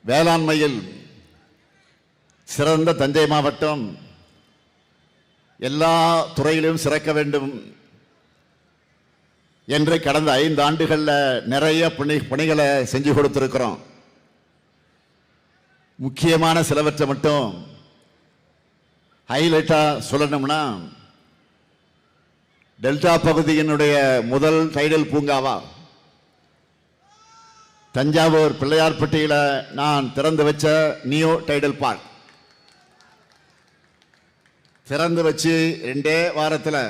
வேளாண்மையில் சிறந்த தஞ்சை மாவட்டம் எல்லா துறையிலும் சிறக்க வேண்டும் என்று கடந்த 5 ஆண்டுகளில் நிறைய பணிகளை செஞ்சு கொடுத்திருக்கிறோம். முக்கியமான சிலவற்றை மட்டும் ஹைலைட்டா சொல்லணும்னா, டெல்டா பகுதியினுடைய முதல் டைடல் பூங்காவா தஞ்சாவூர் பிள்ளையார்பட்டியில நான் திறந்து வச்ச நியோ டைடல் பார்க் திறந்து வச்சு 2 வாரத்தில்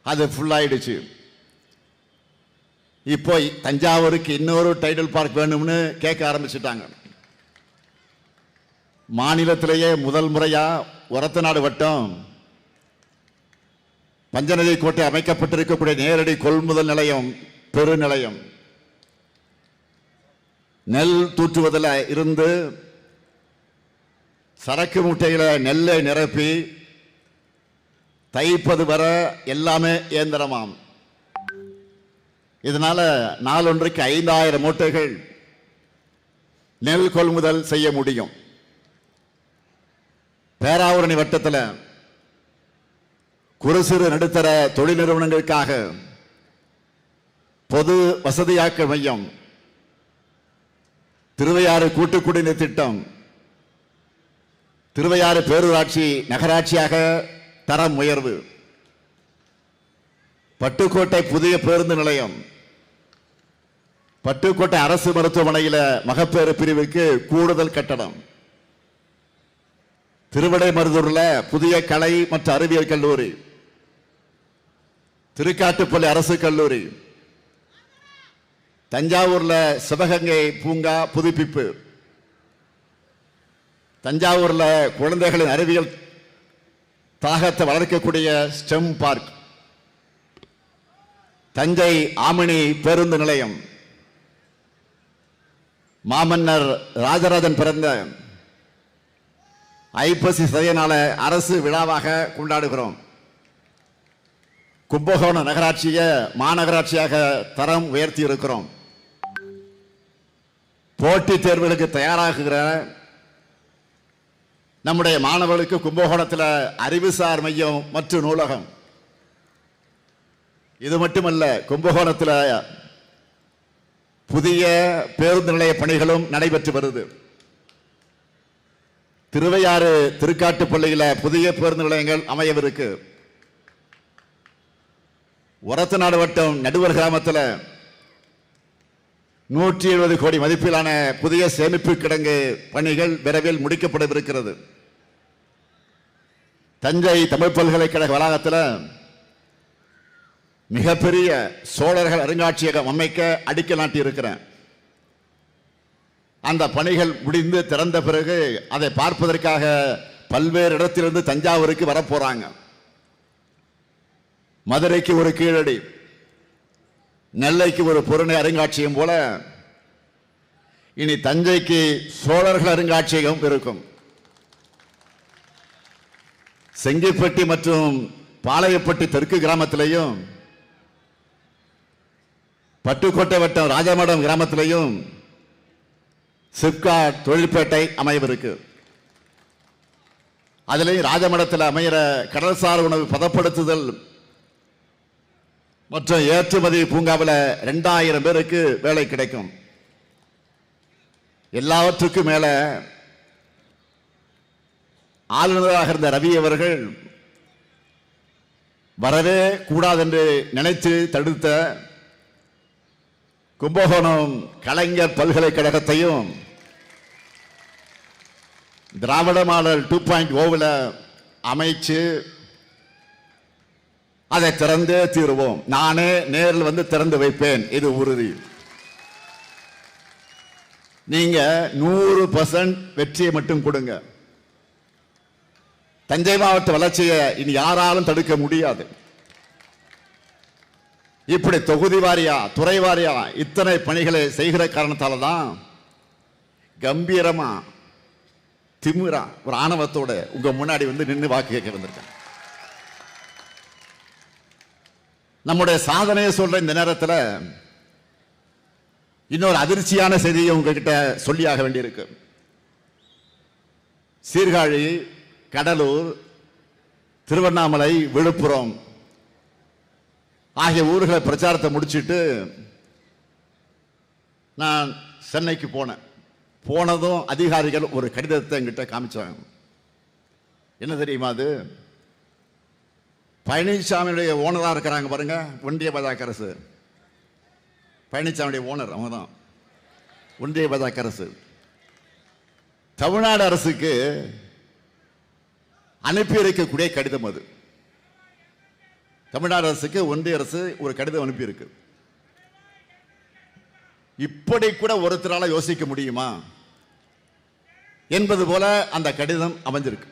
அது ஃபுல் ஆயிடுச்சு. இப்போ தஞ்சாவூருக்கு இன்னொரு டைடல் பார்க் வேணும்னு கேட்க ஆரம்பிச்சுட்டாங்க. மாநிலத்திலேயே முதல் முறையா ஒரத்தநாடு வட்டம் பஞ்சநதி கோட்டை அமைக்கப்பட்டிருக்கக்கூடிய நேரடி கொள்முதல் நிலையம், பெருநிலையம், நெல் தூற்றுவதில் இருந்து சரக்கு மூட்டைகளை நெல்லை நிரப்பி தைப்பது வர எல்லாமே இயந்திரமாம். இதனால நாளொன்றுக்கு 5000 மூட்டைகள் நெல் கொள்முதல் செய்ய முடியும். பேராவூரணி வட்டத்தில் குறு சிறு நடுத்தர தொழில் நிறுவனங்களுக்காக பொது வசதியாக்க மையம், திருவையாறு கூட்டு குடிநீர் திட்டம், திருவையாறு பேரூராட்சி நகராட்சியாக தரம் உயர்வு, பட்டுக்கோட்டை புதிய பேருந்து நிலையம், பட்டுக்கோட்டை அரசு மருத்துவமனையில் மகப்பேறு பிரிவுக்கு கூடுதல் கட்டடம், திருவிடைமருதூர்ல புதிய கலை மற்றும் அறிவியல் கல்லூரி, திருக்காட்டுப்பள்ளி அரசு கல்லூரி, தஞ்சாவூர்ல சிவகங்கை பூங்கா புதுப்பிப்பு, தஞ்சாவூர்ல குழந்தைகளின் அறிவியல் தாகத்தை வளர்க்கக்கூடிய ஸ்டெம் பார்க், தஞ்சை ஆமணி பேருந்து நிலையம், மாமன்னர் ராஜராஜன் பிறந்த ஐப்பசி சதய அரசு விழாவாக கொண்டாடுகிறோம். கும்பகோணம் நகராட்சியை மாநகராட்சியாக தரம் உயர்த்தி இருக்கிறோம். போட்டித் தேர்வுகளுக்கு தயாராகுகிற நம்முடைய மாணவர்களுக்கு கும்பகோணத்தில் அறிவுசார் மையம் மற்றும் நூலகம். இது மட்டுமல்ல, கும்பகோணத்தில் புதிய பேருந்து நிலைய பணிகளும் நடைபெற்று வருது. திருவையாறு திருக்காட்டுப்பள்ளியில் புதிய பேருந்து நிலையங்கள் அமையவிருக்கு. ஒரத்தநாடு வட்டம் நடுவர் கிராமத்தில் 170 கோடி மதிப்பிலான புதிய சேமிப்பு கிடங்கு பணிகள் விரைவில் முடிக்கப்படவிருக்கிறது. தஞ்சை தமிழ் பல்கலைக்கழக வளாகத்தில் மிகப்பெரிய சோழர்கள் அருங்காட்சியகம் அமைக்க அடிக்கல் நாட்டியிருக்கிறேன். அந்த பணிகள் முடிந்து திறந்த பிறகு அதை பார்ப்பதற்காக பல்வேறு இடத்திலிருந்து தஞ்சாவூருக்கு வரப்போறாங்க. மதுரைக்கு ஒரு கீழடி, நெல்லைக்கு ஒரு புறநகர் அருங்காட்சியகம் போல இனி தஞ்சைக்கு சோழர்கள் அருங்காட்சியகம் இருக்கும். செங்கிப்பட்டி மற்றும் பாளையப்பட்டி தெற்கு கிராமத்திலையும் பட்டுக்கோட்டை வட்டம் ராஜமடம் கிராமத்திலையும் சிப்காட் தொழில்பேட்டை அமையவிருக்கு. அதிலேயும் ராஜமடத்தில் அமைகிற கடல்சார் உணவு பதப்படுத்துதல் மற்றும் ஏற்றுமதி பூங்காவில் 2000 பேருக்கு வேலை கிடைக்கும். எல்லாவற்றுக்கும் மேல ஆளுநராக இருந்த ரவி அவர்கள் வரவே கூடாது என்று நினைத்து தடுத்த கும்பகோணம் கலைஞர் பல்கலைக்கழகத்தையும் திராவிட மாடல் 2.0 அமைச்சு அதை திறந்தே தீருவோம். நானே நேரில் வந்து திறந்து வைப்பேன், இது உறுதி. நீங்க 100% வெற்றியை மட்டும் கொடுங்க. தஞ்சை மாவட்ட வளர்ச்சியை இனி யாராலும் தடுக்க முடியாது. இப்படி தொகுதி வாரியா துறை வாரியா இத்தனை பணிகளை செய்கிற காரணத்தால தான் கம்பீரமா திமிரா ஒரு ஆணவத்தோட உங்க முன்னாடி வந்து நின்று வாக்கு கேட்க வந்திருக்கேன். நம்முடைய சாதனையை சொல்ற இந்த நேரத்தில் இன்னொரு அதிர்ச்சியான செய்தியை உங்ககிட்ட சொல்லியாக வேண்டியிருக்கு. சீர்காழி, கடலூர், திருவண்ணாமலை, விழுப்புரம் ஆகிய ஊர்களை பிரச்சாரத்தை முடிச்சிட்டு நான் சென்னைக்கு போனதும் அதிகாரிகள் ஒரு கடிதத்தை என்கிட்ட காமிச்சாங்க. என்ன தெரியுமா? அது பழனிசாமியுடைய ஓனராக இருக்கிறாங்க பாருங்க, ஒன்றிய பாஜக அரசு. பழனிசாமியுடைய ஓனர் அவங்க தான், ஒன்றிய பாஜக அரசு. தமிழ்நாடு அரசுக்கு அனுப்பி இருக்கக்கூடிய கடிதம் அது. தமிழ்நாடு அரசுக்கு ஒன்றிய அரசு ஒரு கடிதம் அனுப்பியிருக்கு. இப்படி கூட ஒருத்தரால யோசிக்க முடியுமா என்பது போல அந்த கடிதம் அமைஞ்சிருக்கு.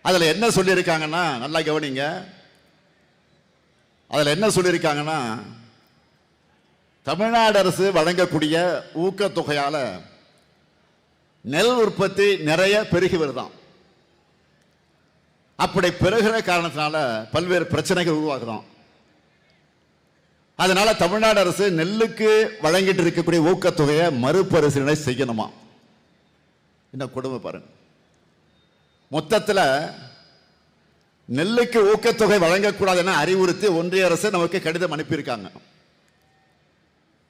அதுல என்ன சொல்லியிருக்காங்கன்னா, நல்லா கவனிங்க. அதுல என்ன சொல்லியிருக்காங்கன்னா, தமிழ்நாடு அரசு வழங்கக்கூடிய ஊக்கத்தொகையால நெல் உற்பத்தி நிறைய பெருகி வருதாம். அப்படி பெருகிற காரணத்தினால பல்வேறு பிரச்சனைகள் உருவாகுதாம். அதனால தமிழ்நாடு அரசு நெல்லுக்கு வழங்கிட்டு இருக்கக்கூடிய ஊக்கத்தொகையை மறுபரிசீலனை செய்யணுமா? என்ன கொடுமை பாருங்க. மொத்தத்தில் நெல்லுக்கு ஊக்கத்தொகை வழங்கக்கூடாது என அறிவுறுத்தி ஒன்றிய அரசு நமக்கு கடிதம் அனுப்பியிருக்காங்க.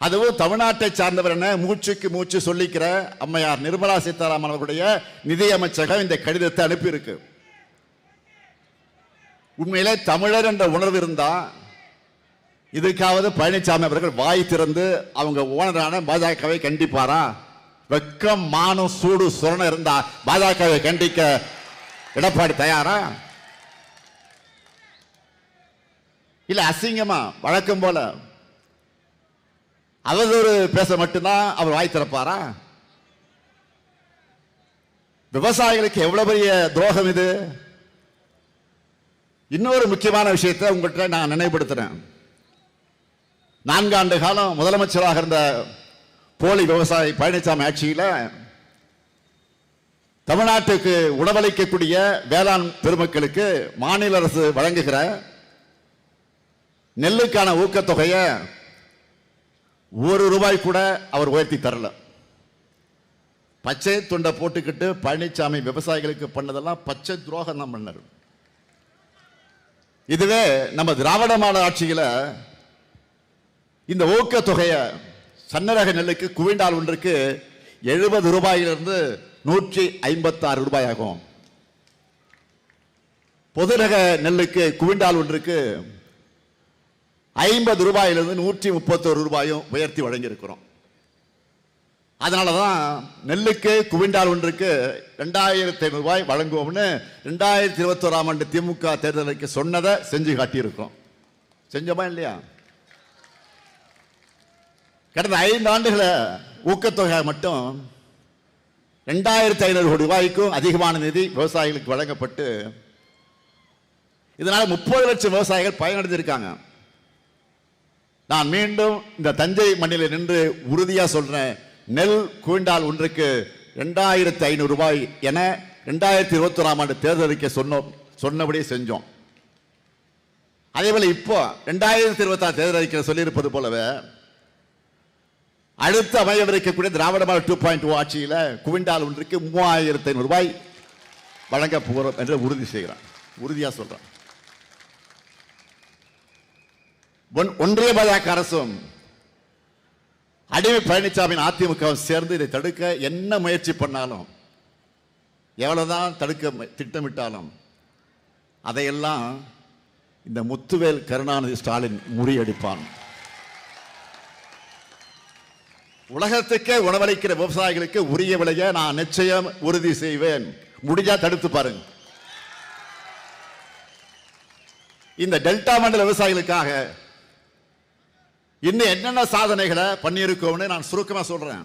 அதுவும் தமிழ்நாட்டை சார்ந்தவர் என மூச்சுக்கு மூச்சு சொல்லிக்கிற அம்மையார் நிர்மலா சீதாராமன் அவர்களுடைய நிதி அமைச்சகம் இந்த கடிதத்தை அனுப்பியிருக்கு. உண்மையிலே தமிழர் என்ற உணர்வு இருந்தா இதுக்காவது பழனிசாமி அவர்கள் வாய் திறந்து அவங்க ஓனரான பாஜகவை கண்டிப்பாரா? வெக்கம், மானம், சூடு, சுரணம் இருந்தா பாஜகவை கண்டிக்க எடப்பாடி தயாரா? இல்ல அசிங்கமா வழக்கம் போல அவதூறு பேச மட்டும்தான் அவர் வாய் திறப்பாரா? விவசாயிகளுக்கு எவ்வளவு பெரிய துரோகம் இது! இன்னொரு முக்கியமான விஷயத்தை உங்கள்கிட்ட நான் நினைவுபடுத்துறேன். 4 ஆண்டு காலம் முதலமைச்சராக இருந்த போலி விவசாயி பழனிசாமி ஆட்சியில் தமிழ்நாட்டுக்கு உணவளிக்கக்கூடிய வேளாண் பெருமக்களுக்கு மாநில அரசு வழங்குகிற நெல்லுக்கான ஊக்கத்தொகையை ₹1 கூட அவர் உயர்த்தி தரல. பச்சை துண்டை போட்டுக்கிட்டு பழனிசாமி விவசாயிகளுக்கு பண்ணதெல்லாம் பச்சை துரோகம் தான் பண்ணார். இதுவே நம்ம திராவிட மாடல் ஆட்சியில் இந்த ஊக்கத்தொகையை சன்னரக நெல்லுக்கு குவிண்டால் ஒன்றுக்கு ₹70 156 ஆகும். பொது ரக நெல்லுக்கு குவிண்டால் ஒன்றுக்கு ₹50 131 உயர்த்தி வழங்கியிருக்கிறோம். அதனாலதான் நெல்லுக்கு குவிண்டால் ஒன்றுக்கு ₹2500 வழங்குவோம்னு 2021ஆம் ஆண்டு திமுக தேர்தலுக்கு சொன்னதை செஞ்சு காட்டியிருக்கோம். செஞ்சோமா இல்லையா? கடந்த 5 ஆண்டுகள ஊக்கத்தொகை மட்டும் ₹2500 கோடிக்கும் அதிகமான நிதி விவசாயிகளுக்கு வழங்கப்பட்டு இதனால 30 லட்சம் விவசாயிகள் பயனடைந்திருக்காங்க. நான் மீண்டும் இந்த தஞ்சை மண்ணில் நின்று உறுதியா சொல்றேன், நெல் குவிண்டால் ஒன்றுக்கு ₹2500 என 2021ஆம் ஆண்டு தேர்தலுக்கு சொன்னபடியே செஞ்சோம். அதே போல இப்போ 2026 தேர்தல் அறிக்கை சொல்லியிருப்பது போலவே அடுத்து அமையவிருக்கக்கூடிய திராவிட மாடல் 2.0 ஆட்சியில் குவிண்டால் ஒன்றுக்கு ₹3500 வழங்க போகிறோம் என்று உறுதி செய்கிறேன், உறுதியா சொல்றேன். ஒன்றிய பாஜக அரசும் அடிமை பழனிசாமியின் அதிமுக சேர்ந்து இதை தடுக்க என்ன முயற்சி பண்ணாலும், எவ்வளவுதான் தடுக்க திட்டமிட்டாலும் அதையெல்லாம் இந்த முத்துவேல் கருணாநிதி ஸ்டாலின் முறியடிப்பான். உலகத்துக்கே உணவளிக்கிற விவசாயிகளுக்கு உரிய விலையை நான் நிச்சயம் உறுதி செய்வேன். முடிஞ்சா தடுத்து பாருங்க. இந்த டெல்டா மண்டல விவசாயிகளுக்காக இன்னும் என்னென்ன சாதனைகளை பண்ணியிருக்கோம்னு நான் சுருக்கமா சொல்றேன்.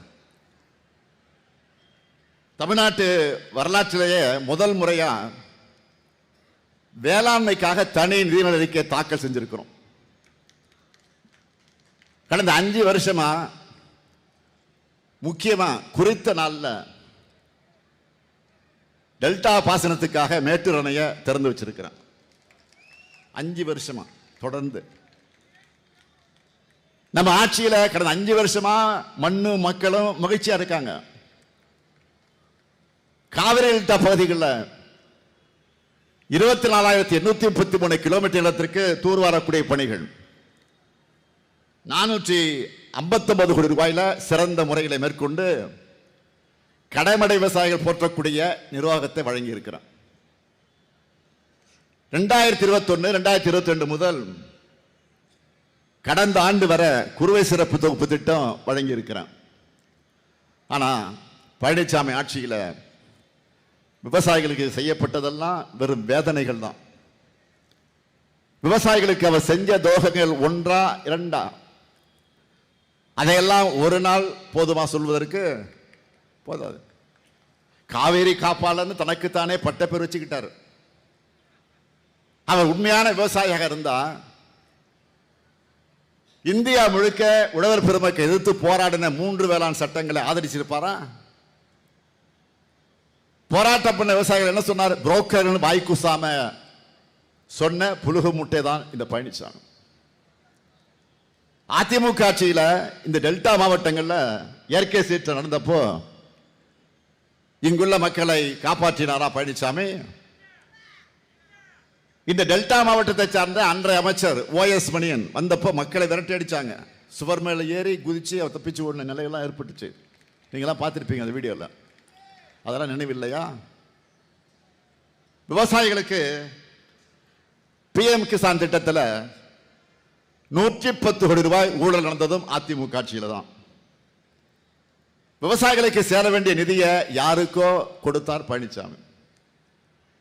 தமிழ்நாட்டு வரலாற்றிலேயே முதல் முறையா வேளாண்மைக்காக தனி நிதிநிலை அறிக்கை தாக்கல் செஞ்சிருக்கிறோம். கடந்த 5 வருஷமா முக்கியமா குறித்த நாள்ல டெல்டா பாசனத்துக்காக மேட்டூர் அணையை திறந்து வச்சிருக்கிறேன். 5 வருஷமா தொடர்ந்து நம்ம ஆட்சியில கடந்த 5 வருஷமா மண்ணும் மக்களும் மகிழ்ச்சியா இருக்காங்க. காவிரி டெல்டா பகுதிகளில் 24,833 கிலோமீட்டர் நிலத்திற்கு தூர்வாரக்கூடிய பணிகள் 459 கோடி ரூபாயில சிறந்த முறைகளை மேற்கொண்டு கடைமடை விவசாயிகள் போற்றக்கூடிய நிர்வாகத்தை வழங்கி இருக்கிறார். 2021 2022 முதல் கடந்த ஆண்டு வரை குறுவை சிறப்பு தொகுப்பு திட்டம் வழங்கி இருக்கிறார். ஆனா பழனிசாமி ஆட்சியில் விவசாயிகளுக்கு செய்யப்பட்டதெல்லாம் வெறும் வேதனைகள் தான். விவசாயிகளுக்கு அவர் செஞ்ச துரோகங்கள் ஒன்றா இரண்டா, அதையெல்லாம் ஒரு நாள் போதுமா சொல்வதற்கு? போதாது. காவேரி காப்பாளன்னு தனக்குத்தானே பட்ட பேர் வச்சுக்கிட்டார். அவர் உண்மையான விவசாயியாக இருந்தா இந்தியா முழுக்க உழவர் பெருமக்களை எதிர்த்து போராடின 3 வேளாண் சட்டங்களை ஆதரிச்சிருப்பாரா? போராட்டம் பண்ண விவசாயிகள் என்ன சொன்னார்? புரோக்கர் வாய்க்குசாம சொன்ன புலுகு முட்டை தான் இந்த பழனிசாமி. அதிமுக ஆட்சியில் இந்த டெல்டா மாவட்டங்களில் இயற்கை சீற்றம் நடந்தப்போ இங்குள்ள மக்களை காப்பாற்றினாரா பழனிசாமி? இந்த டெல்டா மாவட்டத்தை சார்ந்த அன்றைய அமைச்சர் OS மணியன் வந்தப்போ மக்களை விரட்டி அடிச்சாங்க. சுவர் மேல ஏறி குதிச்சு அவர் தப்பிச்சு ஓடின நிலையெல்லாம் ஏற்பட்டுச்சு. நீங்களாம் பார்த்துருப்பீங்க அந்த வீடியோவில். அதெல்லாம் நினைவில்லையா? விவசாயிகளுக்கு PM கிசான் திட்டத்தில் 110 கோடி ரூபாய் ஊழல் நடந்ததும் அதிமுக ஆட்சியில் தான். விவசாயிகளுக்கு சேர வேண்டிய நிதியை யாருக்கோ கொடுத்தார் பழனிசாமி.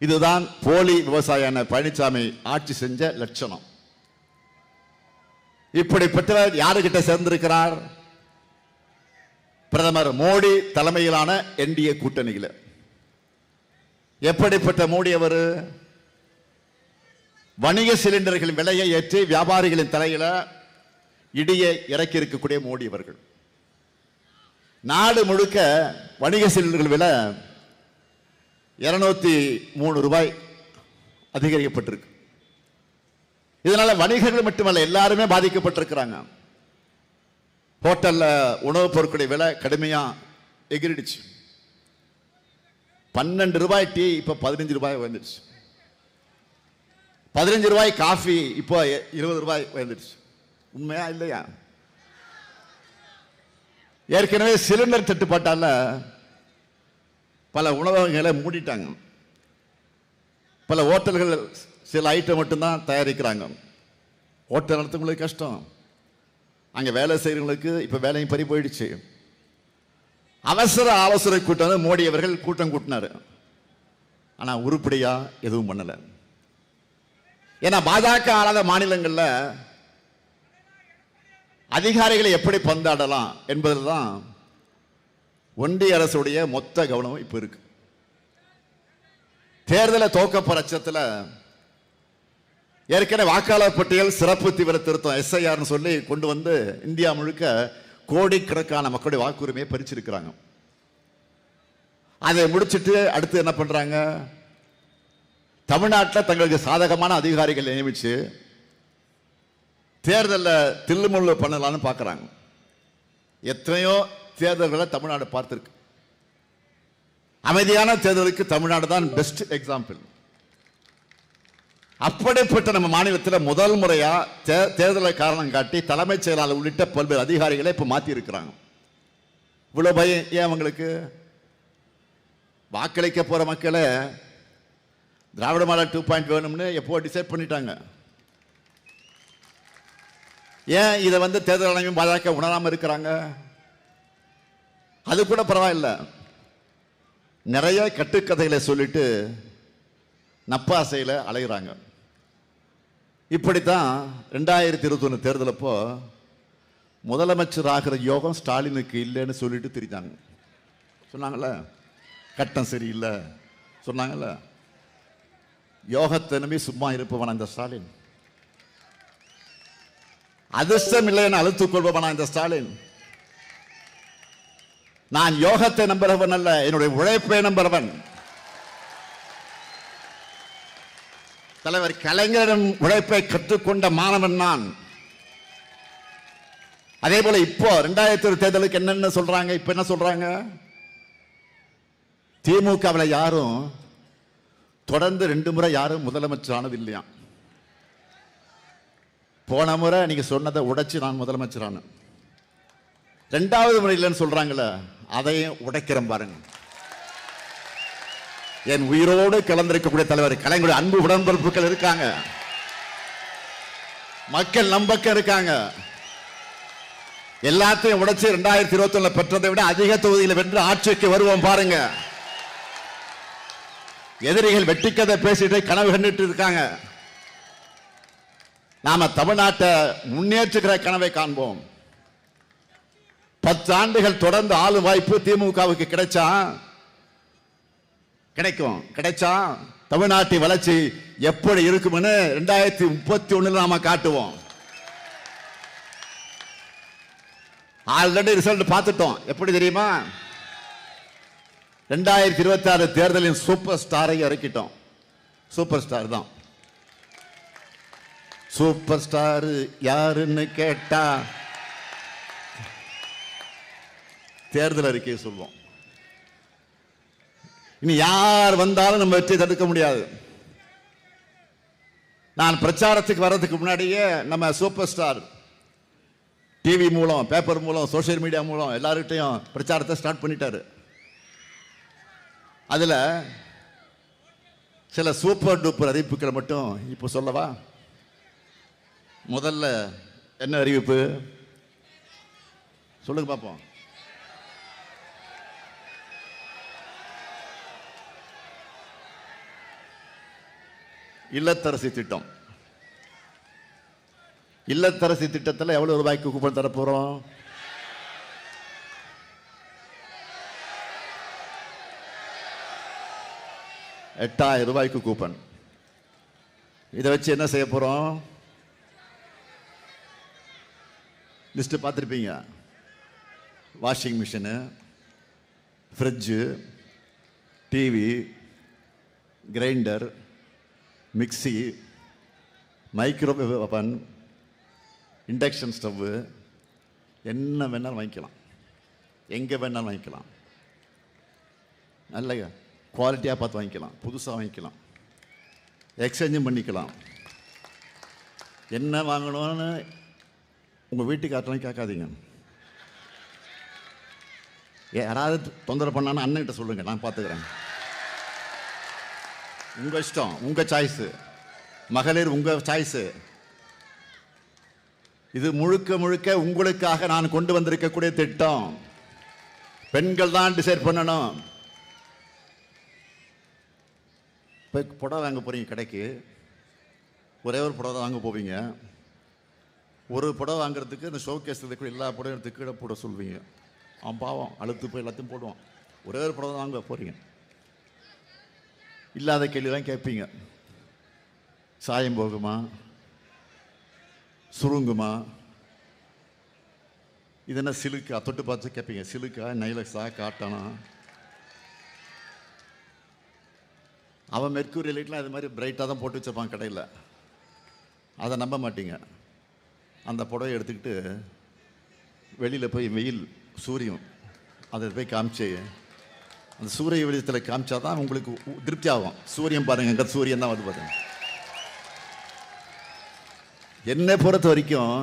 இதுதான் போலி விவசாயியான பழனிசாமி ஆட்சி செஞ்ச லட்சணம். இப்படிப்பட்டவர் யாருக்கிட்ட சேர்ந்திருக்கிறார்? பிரதமர் மோடி தலைமையிலான NDA கூட்டணியில். எப்படிப்பட்ட மோடி அவர்? வணிக சிலிண்டர்களின் விலையை ஏற்றி வியாபாரிகளின் தலையில இடியை இறக்கி இருக்கக்கூடிய மோடி அவர்கள். நாடு முழுக்க வணிக சிலிண்டர்கள் விலை 203 ரூபாய் அதிகரிக்கப்பட்டிருக்கு. இதனால வணிகர்கள் மட்டுமல்ல எல்லாருமே பாதிக்கப்பட்டிருக்கிறாங்க. ஹோட்டல்ல உணவுப் பொருட்களுடைய விலை கடுமையா எகிரிடுச்சு. 12 ரூபாய் டீ இப்ப 15 ரூபாய் வந்துடுச்சு. 15 ரூபாய் காஃபி இப்போ 20 ரூபாய் வந்துடுச்சு. உண்மையா இல்லையா? ஏற்கனவே சிலிண்டர் தட்டுப்பாட்டால பல உணவகங்களை மூடிட்டாங்க. பல ஹோட்டல்கள் சில ஐட்டம் மட்டும்தான் தயாரிக்கிறாங்க. ஹோட்டல் நடத்துறவங்களுக்கு கஷ்டம். அங்கே வேலை செய்கிறவங்களுக்கு இப்போ வேலையும் பறி போயிடுச்சு. அவசர ஆலோசனை கூட்டம் மோடி அவர்கள் கூட்டம் கூட்டினார். ஆனால் உருப்படியா எதுவும் பண்ணலை. ஏன்னா பாஜக ஆளாத மாநிலங்களில் அதிகாரிகளை எப்படி பந்தாடலாம் என்பதில் தான் ஒன்றிய அரசுடைய மொத்த கவனம் இப்போ இருக்கு. தேர்தலை தோக்க பட்சத்தில் ஏற்கனவே வாக்காளர் பட்டியல் சிறப்பு தீவிர திருத்தம் SIR சொல்லி கொண்டு வந்து இந்தியா முழுக்க கோடிக்கணக்கான மக்களுடைய வாக்குரிமையை பறிச்சிருக்கிறாங்க. அதை முடிச்சுட்டு அடுத்து என்ன பண்றாங்க? தமிழ்நாட்டில் தங்களுக்கு சாதகமான அதிகாரிகள் நியமிச்சு தேர்தலில் தில்லுமுள்ளு பண்ணலான்னு பார்க்குறாங்க. எத்தனையோ தேர்தல்களை தமிழ்நாடு பார்த்திருக்கு. அமைதியான தேர்தலுக்கு தமிழ்நாடு தான் பெஸ்ட் எக்ஸாம்பிள். அப்படிப்பட்ட நம்ம மாநிலத்தில் முதல் முறையா தேர்தலை காரணம் காட்டி தலைமைச் செயலாளர் உள்ளிட்ட பல்வேறு அதிகாரிகளை இப்ப மாத்தி இருக்கிறாங்க. இவ்வளவு பயம் ஏன் அவங்களுக்கு? வாக்களிக்க போற மக்களை திராவிட மாடல் 2.0 வேணும்னு எப்போ டிசைட் பண்ணிட்டாங்க. ஏன் இதை தேர்தல் ஆணையம் பாஜக உணராம இருக்கிறாங்க? அது கூட பரவாயில்ல. நிறைய கட்டுக்கதைகளை சொல்லிட்டு நப்பாசையில் அலைகிறாங்க. இப்படித்தான் 2021 தேர்தலப்போ முதலமைச்சர் ஆகிற யோகம் ஸ்டாலினுக்கு இல்லைன்னு சொல்லிட்டு திரிஞ்சாங்க. சொன்னாங்கல்ல, கட்டம் சரியில்லை சொன்னாங்கல்ல. யோகத்தை நம்பி சும்மா இருப்பவனா இந்த ஸ்டாலின்? அதிர்ஷ்டம் இல்லைன்னு அழுத்துக் கொள்பவனா இந்த ஸ்டாலின்? நான் யோகத்தை நம்புறவன் அல்ல, என்னுடைய உழைப்பை நம்புறவன். தலைவர் கலைஞரிடம் உழைப்பை கற்றுக்கொண்ட மாணவன் நான். அதே போல இப்போ 2020 தேர்தலுக்கு என்னென்ன சொல்றாங்க? இப்ப என்ன சொல்றாங்க? திமுகவில் யாரும் தொடர்ந்து 2 முறை யாரும் முதலமைச்சர் ஆனது இல்லையா? போன முறை நீங்க சொன்னதை உடைச்சு நான் முதலமைச்சர் ஆனேன். 2வது முறை இல்லைன்னு சொல்றாங்கல்ல, அதையும் உடைக்கிறேன் பாருங்க. என் உயிரோடு கலந்திருக்கக்கூடிய தலைவர் கலைஞருடைய அன்பு உடன்பிறப்புகள் இருக்காங்க, மக்கள் நம்பக்கம் இருக்காங்க. எல்லாத்தையும் உடைச்சு 2021 பெற்றதை விட அதிக தொகுதியில் வென்று ஆட்சிக்கு வருவோம் பாருங்க. எதிரிகள் வெட்டிக்கதை பேசிட்டு கனவு கண்டுட்டு இருக்காங்க. நாம தமிழ்நாட்டை முன்னேற்றுகிற கனவை காண்போம். 10 ஆண்டுகள் தொடர்ந்து ஆளும் வாய்ப்பு திமுகவுக்கு கிடைச்சா தமிழ்நாட்டின் வளர்ச்சி எப்படி இருக்கும்னு 2031 நாம காட்டுவோம். ஆல்ரெடி ரிசல்ட் பார்த்துட்டோம். எப்படி தெரியுமா? 2026 தேர்தலின் சூப்பர் ஸ்டாரை இறக்கிட்டோம். சூப்பர் ஸ்டார் தான். சூப்பர் ஸ்டார் யாருன்னு கேட்டா தேர்தல் அறிக்கையை சொல்வோம். இனி யார் வந்தாலும் நம்ம வெற்றி தடுக்க முடியாது. நான் பிரச்சாரத்துக்கு வர்றதுக்கு முன்னாடியே நம்ம சூப்பர் ஸ்டார் டிவி மூலம், பேப்பர் மூலம், சோசியல் மீடியா மூலம் எல்லார்கிட்டையும் பிரச்சாரத்தை ஸ்டார்ட் பண்ணிட்டாரு. அதுல சில சூப்பர் டூப்பர் அறிவிப்புகளை மட்டும் இப்போ சொல்லவா? முதல்ல என்ன அறிவிப்பு சொல்லுங்க பார்ப்போம். இல்லத்தரசி திட்டம். இல்லத்தரசி திட்டத்தில் எவ்வளவு ரூபாய்க்கு கூப்பன் தர போறோம்? 8000 ரூபாய்க்கு கூப்பன். இதை வச்சு என்ன செய்ய போறோம்? லிஸ்ட் பார்த்துருப்பீங்க. Washing machine, fridge, TV, grinder, mixie, microwave oven, induction stove, என்ன வேணாலும் வாங்கிக்கலாம், எங்கே வேணாலும் வாங்கிக்கலாம். நல்ல குவாலிட்டியாக பார்த்து வாங்கிக்கலாம், புதுசாக வாங்கிக்கலாம், எக்ஸ்சேஞ்சும் பண்ணிக்கலாம். என்ன வாங்கணும்னு உங்கள் வீட்டுக்காரலாம் கேட்காதீங்க. யாராவது தொந்தரவு பண்ணான்னு அண்ணன்கிட்ட சொல்லுங்கள், நான் பார்த்துக்கிறேன். உங்கள் இஷ்டம், உங்கள் சாய்ஸு. மகளிர் உங்கள் சாய்ஸு. இது முழுக்க முழுக்க உங்களுக்காக நான் கொண்டு வந்திருக்கக்கூடிய திட்டம். பெண்கள் தான் டிசைட் பண்ணணும். இப்போ புடவை வாங்க போகிறீங்க கடைக்கு, ஒரே ஒரு புடவை வாங்க போவீங்க. ஒரு புடவை வாங்குறதுக்கு இந்த ஷோகேஸ் கூட எல்லா புடவை எடுத்து கீழே போட சொல்வீங்க. அவன் பாவம் அழுத்து போய் எல்லாத்தையும் போடுவான். ஒரே ஒரு புடவை வாங்க போகிறீங்க. இல்லாத கேள்விலாம் கேட்பீங்க. சாயம் போகுமா, சுருங்குமா, இது என்ன சிலுக்கா, தொட்டு பார்த்து கேட்பீங்க. சிலுக்கா, நைலக்ஸா, காட்டனா? அவன் மெர்க்கூரி லைட்லாம் இது மாதிரி பிரைட்டாக தான் போட்டு வச்சிருப்பான் கடையில். அதை நம்ப மாட்டீங்க. அந்த புடவை எடுத்துக்கிட்டு வெளியில் போய் வெயில், சூரியன் அதை போய் காமிச்சு, அந்த சூரிய வெளிச்சத்தில் காமிச்சா தான் உங்களுக்கு திருப்தி ஆகும். சூரியன் பாருங்க, எங்கே சூரியன் தான் வந்து பாருங்க. என்னை பொறுத்த வரைக்கும்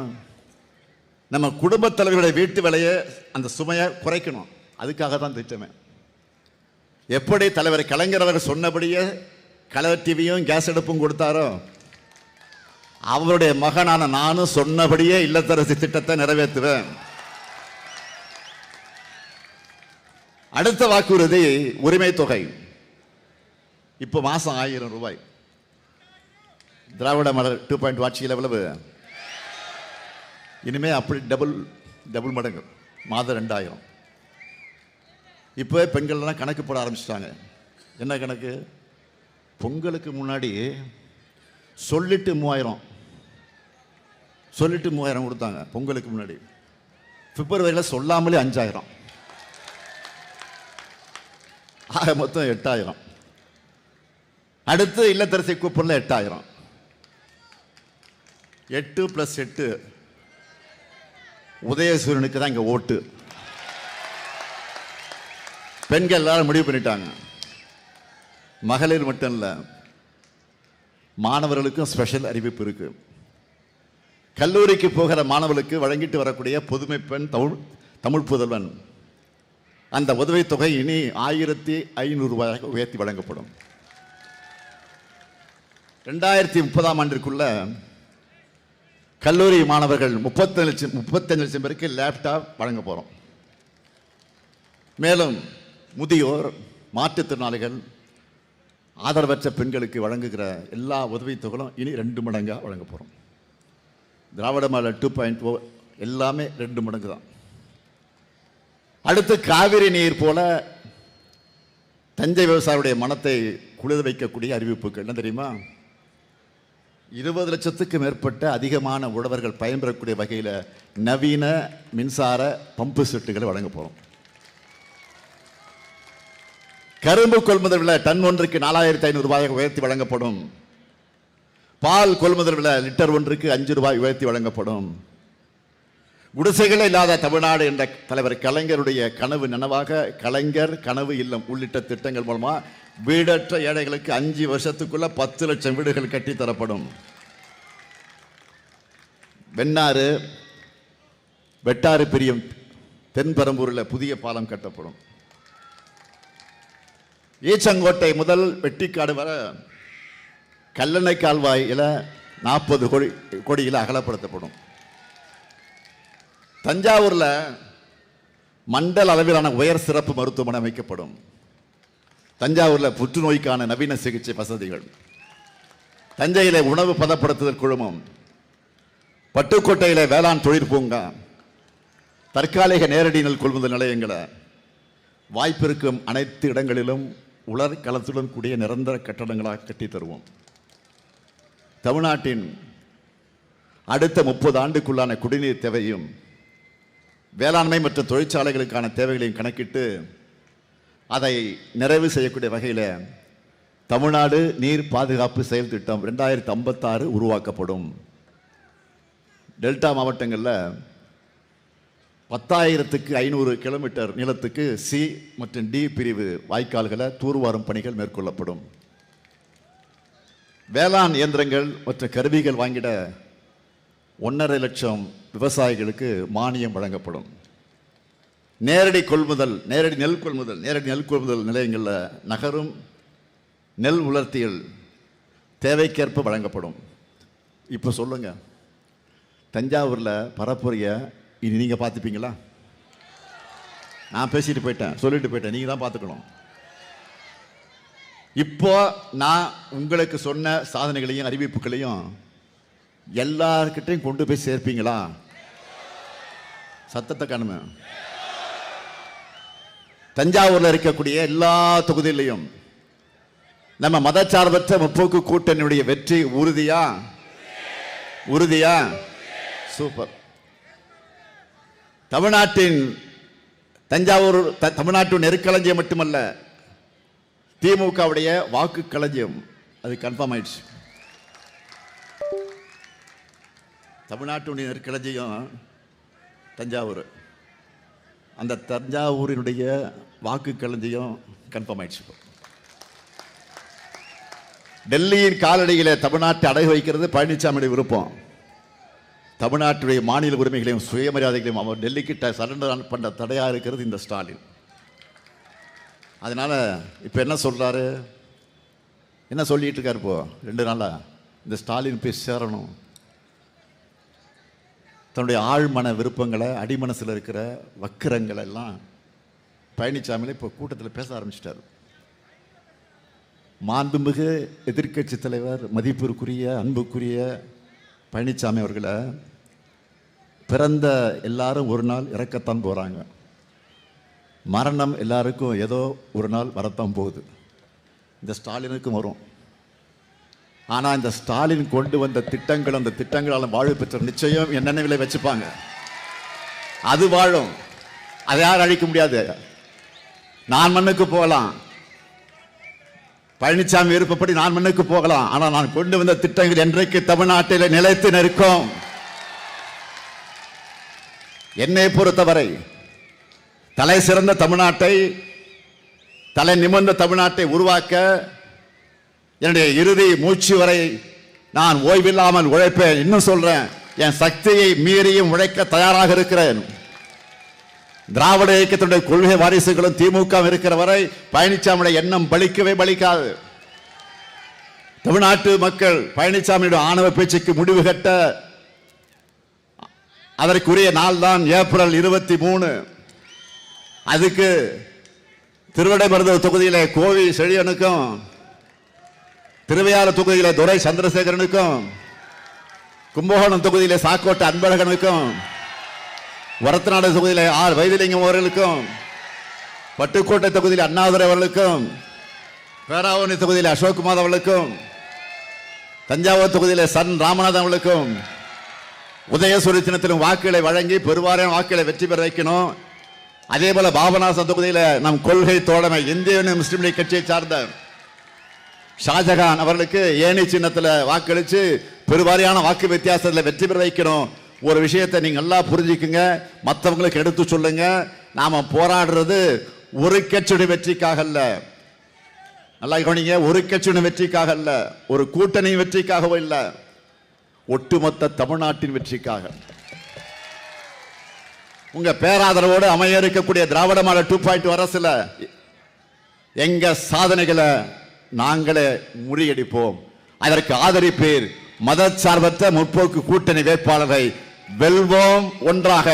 நம்ம குடும்பத் தலைவர்களுடைய வீட்டு வேலையை, அந்த சுமையை குறைக்கணும். அதுக்காக தான் திட்டமே. எப்படி தலைவர் கலைஞர் அவர் சொன்னபடியே கலர் டிவியும் கேஸ் அடுப்பும் கொடுத்தாரோ, அவருடைய மகனான நானும் சொன்னபடியே இல்லத்தரசி திட்டத்தை நிறைவேற்றுவேன். அடுத்த வாக்குறுதி உரிமை தொகை. இப்போ மாசம் 1000 ரூபாய். திராவிட மாடல் 2.0 ஆட்சியில் எவ்வளவு? இனிமே அப்படி டபுள் மடங்கு, மாதம் 2000. இப்போ பெண்கள்லாம் கணக்கு போட ஆரம்பிச்சிட்டாங்க. என்ன கணக்கு? பொங்கலுக்கு முன்னாடி சொல்லிட்டு 3000 கொடுத்தாங்க. பொங்கலுக்கு முன்னாடி பிப்ரவரியில் சொல்லாமலே 5000. ஆக மொத்தம் 8000. அடுத்து இல்லத்தரசி கூப்பன்ல 8000. 8 + 8 உதயசூரியனுக்கு தான் இங்க ஓட்டு. பெண்கள் எல்லாரும் முடிவு பண்ணிட்டாங்க. மகளிர் மட்டும் இல்ல, மாணவர்களுக்கும் ஸ்பெஷல் அறிவிப்பு இருக்கு. கல்லூரிக்கு போகிற மாணவர்களுக்கு வழங்கிட்டு வரக்கூடிய புதுமை பெண் தமிழ் புதல்வன் அந்த உதவித்தொகை இனி 1500 ரூபாயாக உயர்த்தி வழங்கப்படும். 2030ஆம் ஆண்டிற்குள்ள கல்லூரி மாணவர்கள் 35 லட்சம் பேருக்கு லேப்டாப் வழங்க போறோம். மேலும் முதியோர், மாற்றுத்திறனாளிகள், ஆதரவற்ற பெண்களுக்கு வழங்குகிற எல்லா உதவித்தொகையும் இனி 2 மடங்கா வழங்க போறோம். திராவிட மாடல் 2.0 எல்லாமே 2 மடங்கு தான். அடுத்து காவிரி நீர் போல தஞ்சை விவசாயிகளுடைய மனத்தை குளிர வைக்கக்கூடிய அறிவிப்புகள் என்ன தெரியுமா? 20 லட்சத்துக்கு மேற்பட்ட அதிகமான உழவர்கள் பயன்பெறக்கூடிய வகையில் நவீன மின்சார பம்பு செட்டுகளை வழங்க போறோம். கரும்பு கொள்முதல் விலை டன் ஒன்றுக்கு 4500 ரூபாயாக உயர்த்தி வழங்கப்படும். பால் கொள்முதல் விலை லிட்டர் ஒன்றுக்கு 5 ரூபாய் உயர்த்தி வழங்கப்படும். குடிசைகளே இல்லாத தமிழ்நாடு என்ற தலைவர் கலைஞருடைய கனவு நனவாக கலைஞர் கனவு இல்லம் உள்ளிட்ட திட்டங்கள் மூலமா வீடற்ற ஏழைகளுக்கு 5 வருஷத்துக்குள்ள 10 லட்சம் வீடுகள் கட்டித்தரப்படும். வெண்ணாறு வெட்டாறு பிரியும் தென்பெரம்பூரில் புதிய பாலம் கட்டப்படும். ஈச்சங்கோட்டை முதல் வெட்டிக்காடு வர கல்லணை கால்வாயில் 40 கோடியில் அகலப்படுத்தப்படும். தஞ்சாவூர்ல மண்டல அளவிலான உயர் சிறப்பு மருத்துவமனை அமைக்கப்படும். தஞ்சாவூர்ல புற்றுநோய்க்கான நவீன சிகிச்சை வசதிகள், தஞ்சையில உணவு பதப்படுத்துதல் குழுமம், பட்டுக்கோட்டையில வேளாண் தொழிற்பூங்கா, தற்காலிக நேரடி நெல் கொள்முதல் நிலையங்களை, வாய்ப்பிருக்கும் அனைத்து இடங்களிலும் உலர் கலத்துடன் கூடிய நிரந்தர கட்டடங்களாக கட்டித் தருவோம். தமிழ்நாட்டின் அடுத்த 30 ஆண்டுக்குள்ளான குடிநீர் தேவையும் வேளாண்மை மற்றும் தொழிற்சாலைகளுக்கான தேவைகளையும் கணக்கிட்டு அதை நிறைவு செய்யக்கூடிய வகையில் தமிழ்நாடு நீர் பாதுகாப்பு செயல் திட்டம் 2056 உருவாக்கப்படும். டெல்டா மாவட்டங்களில் 10,500 கிலோமீட்டர் நீளத்துக்கு சி மற்றும் டி பிரிவு வாய்க்கால்களை தூர்வாரும் பணிகள் மேற்கொள்ளப்படும். வேளாண் இயந்திரங்கள் மற்றும் கருவிகள் வாங்கிட 1.5 லட்சம் விவசாயிகளுக்கு மானியம் வழங்கப்படும். நேரடி நெல் கொள்முதல் நிலையங்களில் நகரும் நெல் உலர்த்திகள் தேவைக்கேற்ப வழங்கப்படும். இப்போ சொல்லுங்க, தஞ்சாவூரில் பரப்புரைய இனி நீங்க பார்த்துப்பீங்களா? நான் பேசிட்டு போயிட்டேன், சொல்லிட்டு போயிட்டேன், நீங்க தான் பார்த்துக்கணும். இப்போ நான் உங்களுக்கு சொன்ன சாதனைகளையும் அறிவிப்புகளையும் எல்லார்கிட்டையும் கொண்டு போய் சேர்ப்பீங்களா? சத்தத்தை காணுமே. தஞ்சாவூர்ல இருக்கக்கூடிய எல்லா தொகுதியிலையும் நம்ம மதச்சார்பற்ற முற்போக்கு கூட்டணியுடைய வெற்றி உறுதியா? சூப்பர். தமிழ்நாட்டின் தஞ்சாவூர் தமிழ்நாட்டின் நெருக்களஞ்சியம் மட்டுமல்ல, திமுகவுடைய வாக்கு களஞ்சியம். அது கன்ஃபார்ம் ஆயிடுச்சு. தமிழ்நாட்டுடைய நெருக்களஞ்சியம் தஞ்சாவூர். அந்த தஞ்சாவூரினுடைய வாக்கு களஞ்சியம் கன்ஃபார்ம் ஆயிடுச்சு. டெல்லியின் காலடியில் தமிழ்நாட்டை அடகு வைக்கிறது பழனிசாமியுடைய விருப்பம். தமிழ்நாட்டுடைய மாநில உரிமைகளையும் சுயமரியாதைகளையும் அவர் டெல்லிக்கு சரண்டர் பண்ண தடையா இருக்கிறது இந்த ஸ்டாலின். அதனால இப்ப என்ன சொல்றாரு, என்ன சொல்லிட்டு இருக்காரு? இப்போ 2 நாளா இந்த ஸ்டாலின் போய் சேரணும், தன்னுடைய ஆழ்மன விருப்பங்களை, அடிமனசில் இருக்கிற வக்கிரங்களை எல்லாம் பழனிசாமியில் இப்போ கூட்டத்தில் பேச ஆரம்பிச்சிட்டார். மாண்புமிகு எதிர்க்கட்சி தலைவர், மதிப்பிற்குரிய அன்புக்குரிய பழனிசாமி அவர்களை பிறந்த எல்லாரும் ஒரு நாள் இறக்கத்தான் போகிறாங்க. மரணம் எல்லாருக்கும் ஏதோ ஒரு நாள் வரத்தான் போகுது. இந்த ஸ்டாலினுக்கும் வரும். ஆனால் இந்த ஸ்டாலின் கொண்டு வந்த திட்டங்கள், அந்த திட்டங்களால் வாழ்வு பெற்ற நிச்சயம் என் நினைவில் வச்சுப்பாங்க. அது வாழும், அதை யாரும் அழிக்க முடியாது. நான் மண்ணுக்கு போகலாம், பழனிசாமி விருப்பப்படி நான் மண்ணுக்கு போகலாம், ஆனால் நான் கொண்டு வந்த திட்டங்கள் என்றைக்கு தமிழ்நாட்டில் நிலைத்து நிற்கும். என்னை பொறுத்தவரை தலை சிறந்த தமிழ்நாட்டை, தலை நிமிர்ந்த தமிழ்நாட்டை உருவாக்க என்னுடைய இறுதி மூச்சு வரை நான் ஓய்வில்லாமல் உழைப்பேன். இன்னும் சொல்றேன், என் சக்தியை மீறியும் உழைக்க தயாராக இருக்கிறேன். திராவிட இயக்கத்தினுடைய கொள்கை வாரிசுகளும் திமுக இருக்கிற வரை பழனிசாமியுடைய எண்ணம் பலிக்கவே பலிக்காது. தமிழ்நாட்டு மக்கள் பழனிசாமியுடைய ஆணவ பேச்சுக்கு முடிவு கட்ட அதற்குரிய நாள் தான் ஏப்ரல் 23. அதுக்கு திருவிடைமருதூர் தொகுதியிலே கோவி செழியனுக்கும், திருவையாறு தொகுதியிலே துரை சந்திரசேகரனுக்கும், கும்பகோணம் தொகுதியிலே சாக்கோட்டை அன்பழகனுக்கும், வரத்தநாடு தொகுதியிலே ஆர் வைத்திலிங்கம் அவர்களுக்கும், பட்டுக்கோட்டை தொகுதியில் அண்ணாதுரை அவர்களுக்கும், பேராவூரணி தொகுதியில் அசோக்குமார் அவர்களுக்கும், தஞ்சாவூர் தொகுதியிலே சன் ராமநாதன் அவர்களுக்கும் உதயசூரி சின்னத்திலும் வாக்குகளை வழங்கி பெருவாரியான வாக்குகளை வெற்றி பெற வைக்கணும். அதே போல பாபநாசம் தொகுதியில் நம் கொள்கை தோழமை இந்திய முஸ்லீம் லீக் கட்சியை சார்ந்த ஷாஜகான் அவர்களுக்கு ஏணி சின்னத்தில் வாக்களித்து பெருவாரியான வாக்கு வித்தியாசத்தில் வெற்றி பெற வைக்கணும். ஒரு விஷயத்தை நீங்க எல்லாம் புரிஞ்சுக்குங்க, மற்றவங்களுக்கு எடுத்து சொல்லுங்க. நாம போராடுறது ஒரு கட்சியுடைய வெற்றிக்காக அல்ல, நல்லா கவனிங்க, ஒரு கட்சியுடைய வெற்றிக்காக அல்ல, ஒரு கூட்டணி வெற்றிக்காகவோ இல்ல, ஒட்டுமொத்த தமிழ்நாட்டின் வெற்றிக்காக. உங்க பேராதரவோடு அமைய இருக்கக்கூடிய திராவிட மாடல் 2.0 அரசுல எங்க சாதனைகளை நாங்களே முறியடிப்போம். அதற்கு ஆதரிப்பீர். மதச்சார்பற்ற முற்போக்கு கூட்டணி வேட்பாளரை வெல்வோம், ஒன்றாக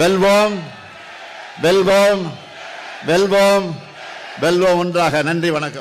வெல்வோம், வெல்வோம், வெல்வோம், வெல்வோம் ஒன்றாக. நன்றி, வணக்கம்.